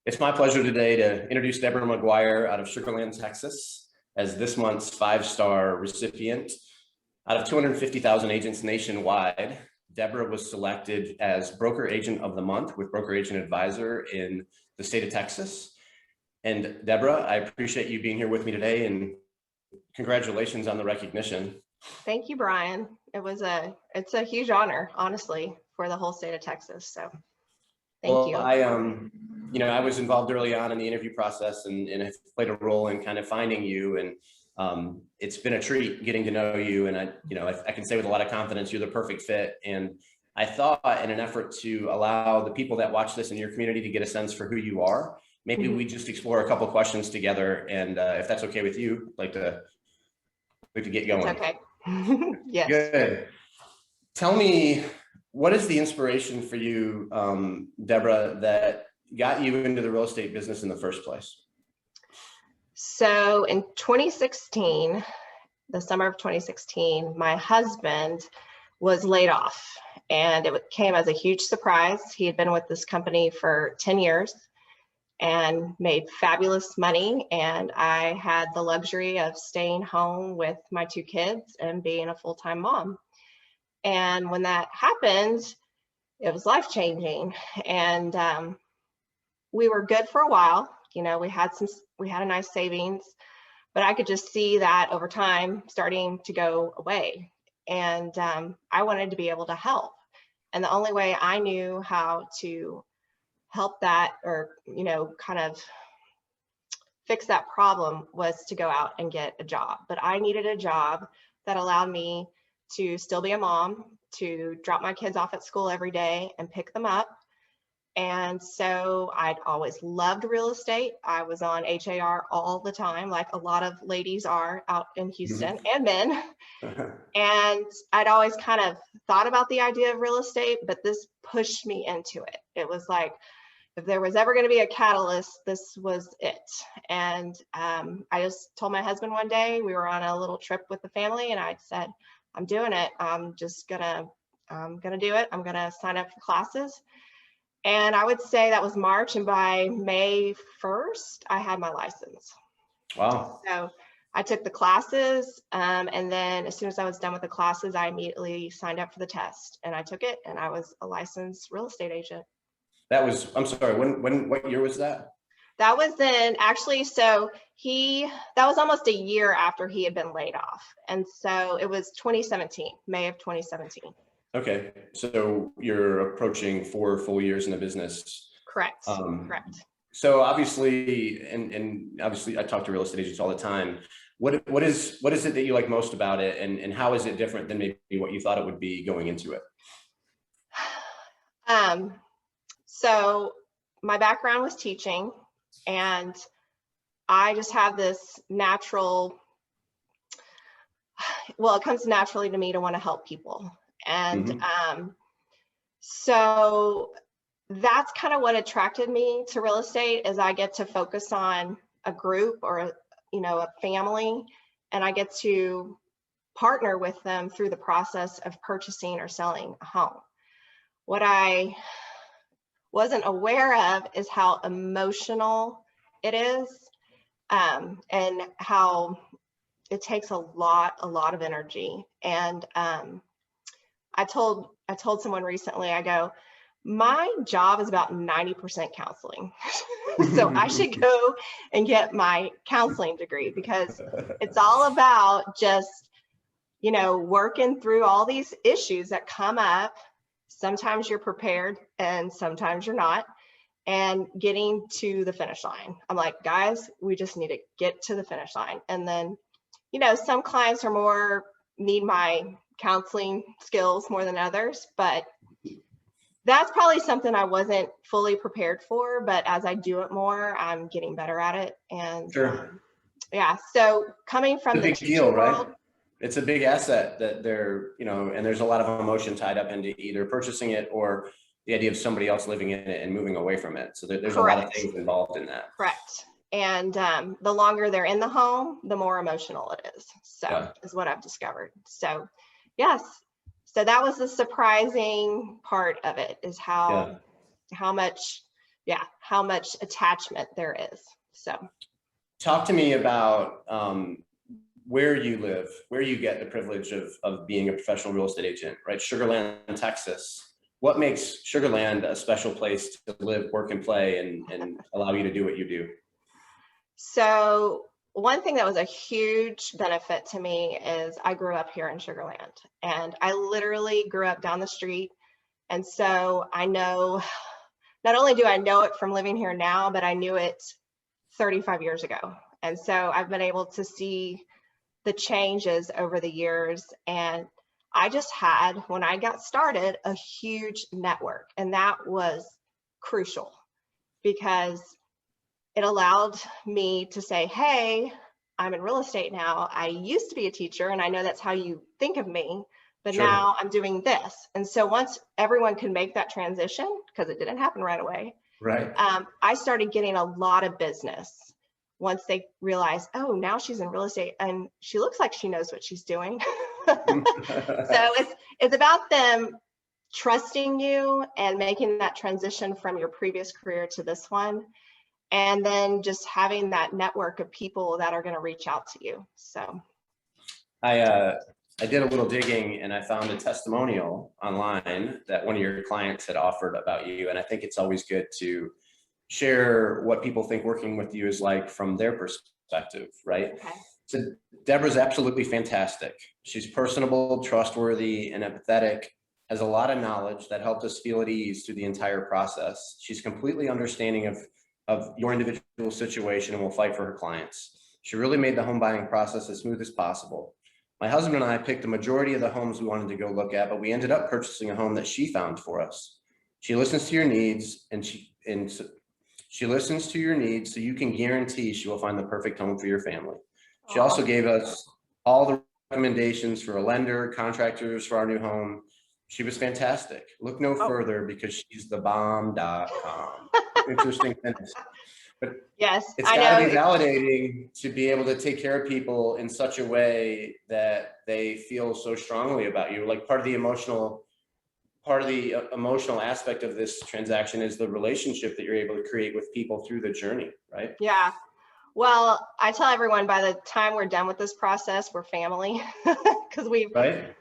It's my pleasure today to introduce Deborah McGuire out of Sugar Land, Texas, as this month's 5-star recipient. Out of 250,000 agents nationwide, Deborah was selected as Broker Agent of the Month with Broker Agent Advisor in the state of Texas. And Deborah, I appreciate you being here with me today, and congratulations on the recognition. Thank you, Brian. It's a huge honor, honestly, for the whole state of Texas. So thank you. I was involved early on in the interview process and have played a role in kind of finding you. And it's been a treat getting to know you. And I can say with a lot of confidence, you're the perfect fit. And I thought, in an effort to allow the people that watch this in your community to get a sense for who you are, maybe we just explore a couple questions together. And if that's okay with you, I'd like to get going. It's okay. Yes. Good. Tell me, what is the inspiration for you, Deborah, that got you into the real estate business in the first place? So in 2016, the summer of 2016, my husband was laid off, and it came as a huge surprise. He had been with this company for 10 years and made fabulous money. And I had the luxury of staying home with my 2 kids and being a full-time mom. And when that happened, it was life-changing. And we were good for a while. We had a nice savings, but I could just see that over time starting to go away. And I wanted to be able to help. And the only way I knew how to help that, or kind of fix that problem, was to go out and get a job. But I needed a job that allowed me to still be a mom, to drop my kids off at school every day and pick them up. And so I'd always loved real estate. I was on HAR all the time, like a lot of ladies are out in Houston, and men. And I'd always kind of thought about the idea of real estate, but this pushed me into it. It was like, if there was ever going to be a catalyst, this was it. And I just told my husband one day, we were on a little trip with the family, and I said, I'm doing it. I'm gonna do it. I'm gonna sign up for classes. And I would say that was March, and by May 1st, I had my license. Wow. So I took the classes, and then as soon as I was done with the classes, I immediately signed up for the test, and I took it, and I was a licensed real estate agent. I'm sorry, what year was that? That was that was almost a year after he had been laid off. And so it was 2017, May of 2017. Okay, so you're approaching 4 full years in the business. Correct. Correct. So obviously, and obviously I talk to real estate agents all the time. What is it that you like most about it, and how is it different than maybe what you thought it would be going into it? So my background was teaching, and I just have this natural, it comes naturally to me to want to help people. And so that's kind of what attracted me to real estate, is I get to focus on a group or a family, and I get to partner with them through the process of purchasing or selling a home. What I wasn't aware of is how emotional it is, and how it takes a lot of energy. And I told someone recently, I go, my job is about 90% counseling. So I should go and get my counseling degree, because it's all about just, working through all these issues that come up. Sometimes you're prepared and sometimes you're not, and getting to the finish line. I'm like, guys, we just need to get to the finish line. And then, some clients need my counseling skills more than others, but that's probably something I wasn't fully prepared for. But as I do it more, I'm getting better at it. And sure. So coming from the teaching world, right? It's a big asset that they're, and there's a lot of emotion tied up into either purchasing it or the idea of somebody else living in it and moving away from it. So there's Correct. A lot of things involved in that. Correct. And the longer they're in the home, the more emotional it is. So is what I've discovered. So yes. So that was the surprising part of it, is how much yeah, how much attachment there is. So talk to me about where you live, where you get the privilege of being a professional real estate agent, right? Sugar Land, Texas. What makes Sugar Land a special place to live, work, and play, and allow you to do what you do? So one thing that was a huge benefit to me is I grew up here in Sugar Land, and I literally grew up down the street. And so I know, not only do I know it from living here now, but I knew it 35 years ago. And so I've been able to see the changes over the years. And I just had, when I got started, a huge network. And that was crucial because it allowed me to say, hey, I'm in real estate now. I used to be a teacher, and I know that's how you think of me, but Sure. now I'm doing this. And so once everyone could make that transition, because it didn't happen right away, Right. I started getting a lot of business once they realized, oh, now she's in real estate and she looks like she knows what she's doing. So it's about them trusting you and making that transition from your previous career to this one. And then just having that network of people that are going to reach out to you. So I did a little digging and I found a testimonial online that one of your clients had offered about you. And I think it's always good to share what people think working with you is like from their perspective, right? okay. So Deborah's absolutely fantastic. She's personable, trustworthy, and empathetic, has a lot of knowledge that helped us feel at ease through the entire process. She's completely understanding of your individual situation and will fight for her clients. She really made the home buying process as smooth as possible. My husband and I picked the majority of the homes we wanted to go look at, but we ended up purchasing a home that she found for us. She listens to your needs she listens to your needs so you can guarantee she will find the perfect home for your family. She also gave us all the recommendations for a lender, contractors for our new home. She was fantastic. Look no further because she's the bomb.com. Interesting finish. But Yes, it's I got to know. be validating to be able to take care of people in such a way that they feel so strongly about you. Like part of the emotional aspect of this transaction is the relationship that you're able to create with people through the journey, right? Yeah. Well, I tell everyone by the time we're done with this process, we're family because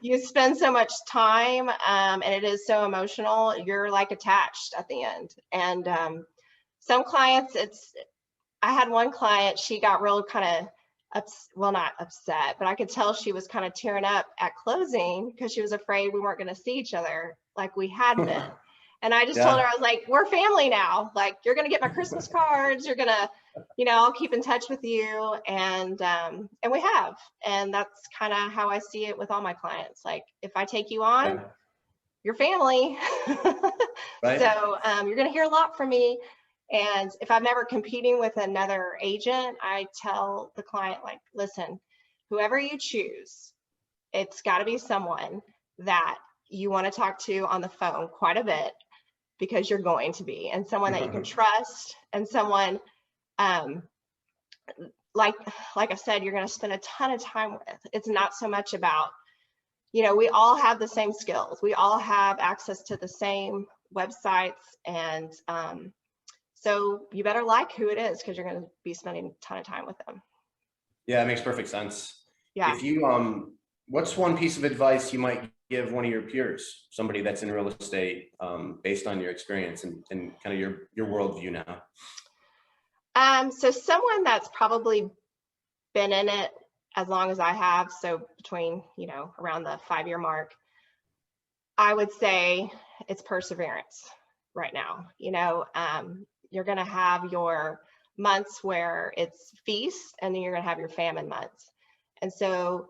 you spend so much time and it is so emotional. You're like attached at the end. And some clients, I had one client, she got real kind of, well, not upset, but I could tell she was kind of tearing up at closing because she was afraid we weren't going to see each other like we had been. And I just told her, I was like, we're family now. Like, you're going to get my Christmas cards. You're going to, I'll keep in touch with you. And we have. And that's kind of how I see it with all my clients. Like, if I take you on, you're family. Right. So you're going to hear a lot from me. And if I'm ever competing with another agent, I tell the client, like, listen, whoever you choose, it's got to be someone that you want to talk to on the phone quite a bit, because you're going to be, and someone that you can trust, and someone like I said, you're going to spend a ton of time with. It's not so much about, we all have the same skills. We all have access to the same websites. And so you better like who it is, because you're going to be spending a ton of time with them. Yeah, it makes perfect sense. Yeah. If you, what's one piece of advice you might give one of your peers, somebody that's in real estate, based on your experience and kind of your worldview now? So someone that's probably been in it as long as I have, so between, around the 5-year mark, I would say it's perseverance right now. You're going to have your months where it's feast, and then you're going to have your famine months. And so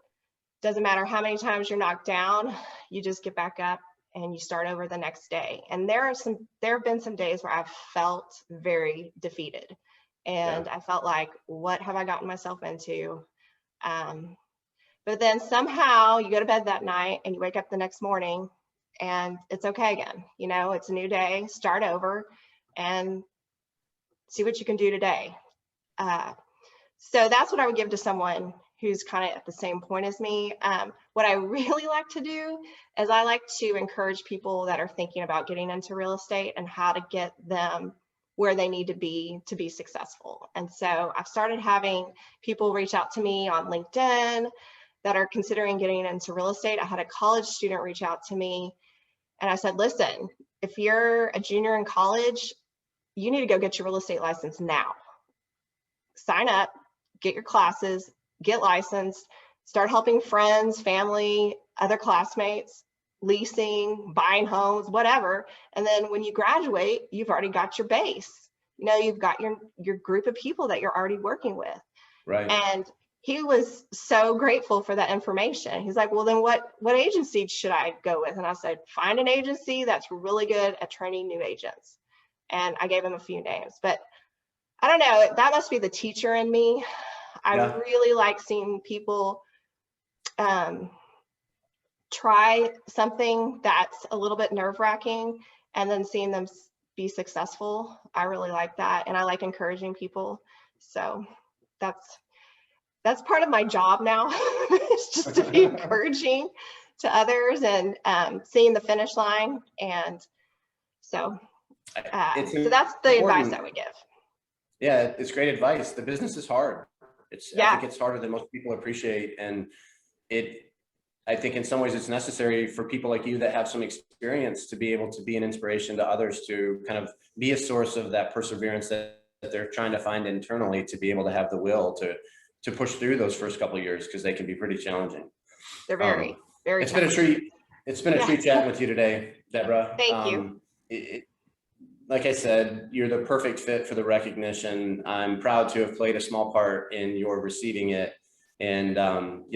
doesn't matter how many times you're knocked down, you just get back up and you start over the next day. And there have been some days where I've felt very defeated, and I felt like, what have I gotten myself into? But then somehow you go to bed that night and you wake up the next morning and it's okay again. It's a new day, start over and see what you can do today. So that's what I would give to someone who's kind of at the same point as me. What I really like to do is I like to encourage people that are thinking about getting into real estate and how to get them where they need to be successful. And so I've started having people reach out to me on LinkedIn that are considering getting into real estate. I had a college student reach out to me, and I said, listen, if you're a junior in college, you need to go get your real estate license now. Sign up, get your classes, get licensed, start helping friends, family, other classmates, leasing, buying homes, whatever. And then when you graduate, you've already got your base. You know, you've got your group of people that you're already working with. Right. And he was so grateful for that information. He's like, well, then what agency should I go with? And I said, find an agency that's really good at training new agents. And I gave him a few names, but I don't know, that must be the teacher in me. I really like seeing people try something that's a little bit nerve-wracking and then seeing them be successful. I really like that. And I like encouraging people. So that's part of my job now. It's just to be encouraging to others and seeing the finish line. And so, so that's the advice I would give. Yeah, it's great advice. The business is hard. I think it's harder than most people appreciate. And I think in some ways it's necessary for people like you that have some experience to be able to be an inspiration to others, to kind of be a source of that perseverance that they're trying to find internally, to be able to have the will to push through those first couple of years, because they can be pretty challenging. They're very it's been a treat. It's been a treat chatting with you today, Deborah. Thank you. Like I said, you're the perfect fit for the recognition. I'm proud to have played a small part in your receiving it. And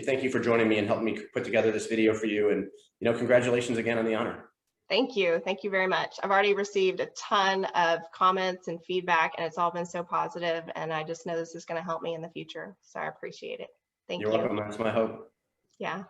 thank you for joining me and helping me put together this video for you. And, congratulations again on the honor. Thank you. Thank you very much. I've already received a ton of comments and feedback, and it's all been so positive. And I just know this is going to help me in the future. So I appreciate it. Thank you. You're welcome. That's my hope. Yeah.